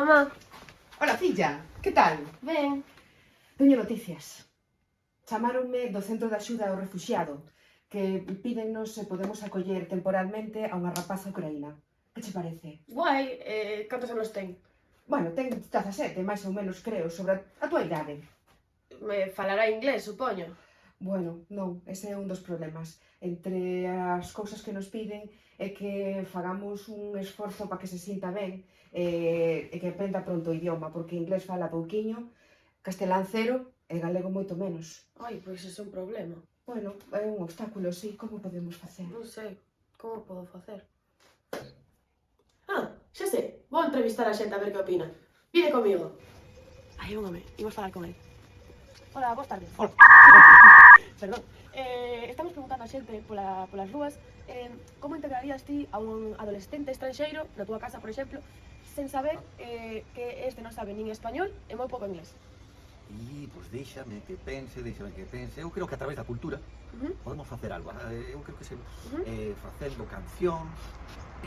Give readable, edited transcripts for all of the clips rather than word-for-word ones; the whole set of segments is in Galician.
mamá. Hola, filla, que tal? Ben. Teño noticias. Chamáronme do Centro de Axuda ao Refuxiado, que pídennos se podemos acoller temporalmente a unha rapaza ucraína. Que che parece? Guai, cantos anos ten? Bueno, ten 17, máis ou menos, creo, sobre a tua idade. Me falará inglés, supoño. Bueno, non, ese é un dos problemas. Entre as cousas que nos piden é que fagamos un esforzo para que se sinta ben e que aprenda pronto o idioma, porque inglés fala pouquiño, castelán cero e galego moito menos. Ai, pois ese é un problema. Bueno, é un obstáculo, sí, como podemos facer? Non sei, como podo facer? Ah, xa sei, vou entrevistar a xente a ver que opina. Vide comigo. Ai, un home, imos falar con ele. Hola, boas tardes. Hola. Perdón. Estamos preguntando a xente polas rúas como integrarías ti a un adolescente estranxeiro na túa casa, por exemplo, sen saber que este non sabe nin español e moi pouco inglés. Pois déixame que pense. Eu creo que a través da cultura podemos facer algo. Eu creo que facendo cancións.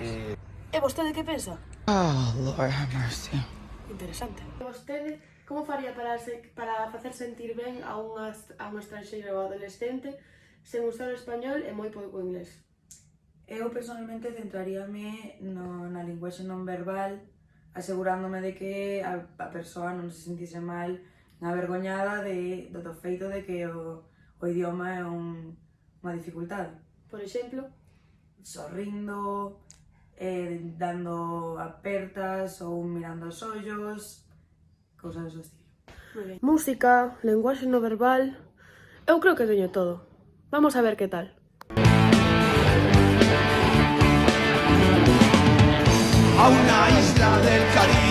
E vostede que pensa? Oh, Lord have mercy. Interesante. E vostede como faría para facer sentir ben a un estranxeiro ou adolescente sen usar o español e moi pouco inglés? Eu personalmente centraríame na linguaxe non verbal, asegurándome de que a persoa non se sentise mal, avergoñada do feito de que o idioma é unha dificultade. Por exemplo, Sorrindo, dando apertas ou mirando os ollos, cousas do estilo. moi ben. Música, lenguaxe non verbal... Eu creo que teño todo. Vamos a ver que tal. A una isla del Caribe.